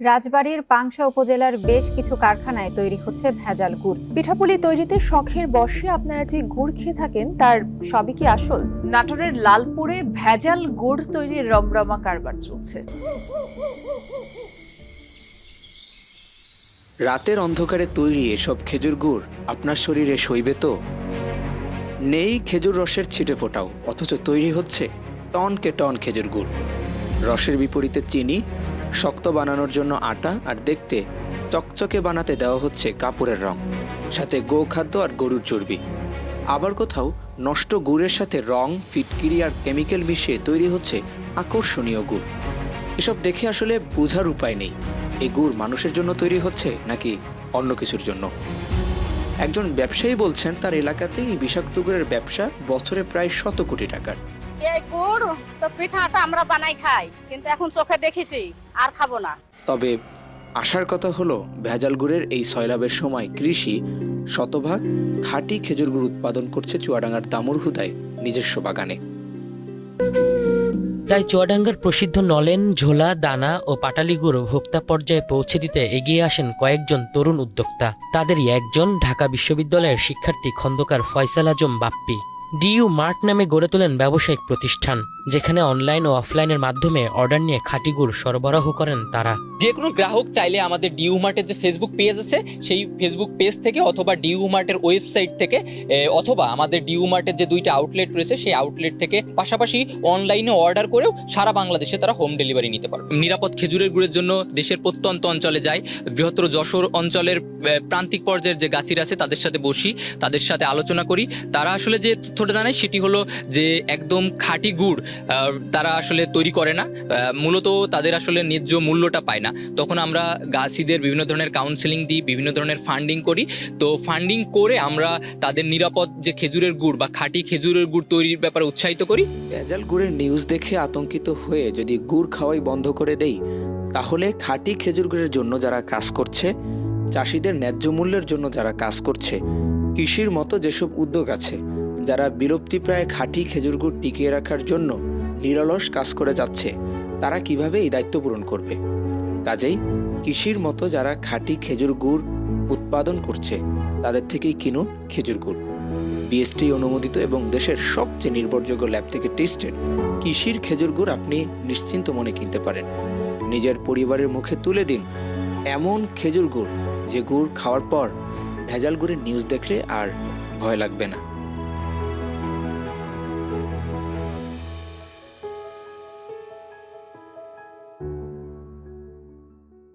রাজবাড়ীর পাংশা উপজেলার বেশ কিছু কারখানায় তৈরি হচ্ছে ভেজাল গুড়। পিঠাপুলি তৈরিতে শখের বশে আপনারা যে গুড় খেয়ে থাকেন তার সবই কি আসল? নাটোরের লালপুরে ভেজাল গুড় তৈরির রমরমা কারবার চলছে। রাতের অন্ধকারে তৈরি এসব খেজুর গুড় আপনার শরীরে সইবে তো? নেই খেজুর রসের ছিটে ফোটাও, অথচ তৈরি হচ্ছে টনকে টন খেজুর গুড়। রসের বিপরীতে চিনি, শক্ত বানানোর জন্য আটা, আর দেখতে চকচকে বানাতে দেওয়া হচ্ছে কাপড়ের রং, সাথে গোখাদ্য আর গরুর চর্বি। আবার কোথাও নষ্ট গুড়ের সাথে রং, ফিটকিরি আর কেমিক্যাল মিশিয়ে তৈরি হচ্ছে আকর্ষণীয় গুড়। এসব দেখে আসলে বোঝার উপায় নেই এই গুড় মানুষের জন্য তৈরি হচ্ছে নাকি অন্য কিছুর জন্য। একজন ব্যবসায়ী বলছেন তার এলাকাতে এই বিষাক্ত গুড়ের ব্যবসা বছরে প্রায় 100 কোটি টাকার। এই গুড় তো পিঠাটা আমরা বানাই খাই, কিন্তু এখন চোখে দেখেছি আর খাবো না। তবে আসার কথা হলো, ভেজাল গুড়ের এই সয়লাবের সময় কৃষি শতভাগ খাঁটি খেজুর গুড় উৎপাদন করছে চুয়াডাঙ্গার দামুড়হুদায় নিজস্ব বাগানে। তাই চুয়াডাঙ্গার প্রসিদ্ধ নলেন, ঝোলা, দানা ও পাটালি গুড় ভোক্তা পর্যায়ে পৌঁছে দিতে এগিয়ে আসেন কয়েকজন তরুণ উদ্যোক্তা। তাদেরই একজন ঢাকা বিশ্ববিদ্যালয়ের শিক্ষার্থী খন্দকার ফয়সাল আজম বাপ্পি। ডিইউ মার্ট নামে গড়ে তোলেন ব্যবসায়িক প্রতিষ্ঠান, যেখানে অনলাইন ও অফলাইনের মাধ্যমে অর্ডার নিয়ে খাঁটি গুড় সরবরাহ করেন তারা। যে কোনো গ্রাহক চাইলে আমাদের ডিইউ মার্টের যে ফেসবুক পেজ আছে সেই ফেসবুক পেজ থেকে, অথবা ডিইউ মার্টের ওয়েবসাইট থেকে, অথবা আমাদের ডিইউ মার্টের যে 2টা আউটলেট রয়েছে সেই আউটলেট থেকে, পাশাপাশি অনলাইনে অর্ডার করেও সারা বাংলাদেশে তারা হোম ডেলিভারি নিতে পারবে। নিরাপদ খেজুরের গুড়ের জন্য দেশের প্রত্যন্ত অঞ্চলে যায়, বৃহত্তর যশোর অঞ্চলের প্রান্তিক পর্যায়ের যে গাছিরা আছে তাদের সাথে বসি, তাদের সাথে আলোচনা করি। তারা আসলে যে তথ্যটা জানায় সেটি হলো যে একদম খাঁটি গুড় তারা আসলে তৈরি করে না, মূলত তাদের আসলে ন্যায্য মূল্যটা পায় না। তখন আমরা গাছিদের বিভিন্ন ধরনের কাউন্সেলিং দিই, বিভিন্ন ধরনের ফান্ডিং করি। তো ফান্ডিং করে আমরা তাদের নিরাপদ যে খেজুরের গুড় বা খাঁটি খেজুরের গুড় তৈরির ব্যাপারে উৎসাহিত করি। ভেজাল গুড়ের নিউজ দেখে আতঙ্কিত হয়ে যদি গুড় খাওয়াই বন্ধ করে দেই, তাহলে খাঁটি খেজুর গুড়ের জন্য যারা কাজ করছে, চাষিদের ন্যায্য মূল্যের জন্য যারা কাজ করছে, কৃষির মতো যেসব উদ্যোগ আছে, যারা বিলুপ্তিপ্রায় খাঁটি খেজুর গুড় টিকিয়ে রাখার জন্য নিরলস কাজ করে যাচ্ছে, তারা কিভাবে এই দায়িত্ব পূরণ করবে? কাজেই কৃষির মতো যারা খাঁটি খেজুর গুড় উৎপাদন করছে তাদের থেকেই কিনুন খেজুর গুড়। বিএসটি অনুমোদিত এবং দেশের সবচেয়ে নির্ভরযোগ্য ল্যাব থেকে টেস্টেড কৃষির খেজুর গুড় আপনি নিশ্চিন্ত মনে কিনতে পারেন। নিজের পরিবারের মুখে তুলে দিন এমন খেজুর গুড় যে গুড় খাওয়ার পর ভেজাল গুড়ের নিউজ দেখলে আর ভয় লাগবে না।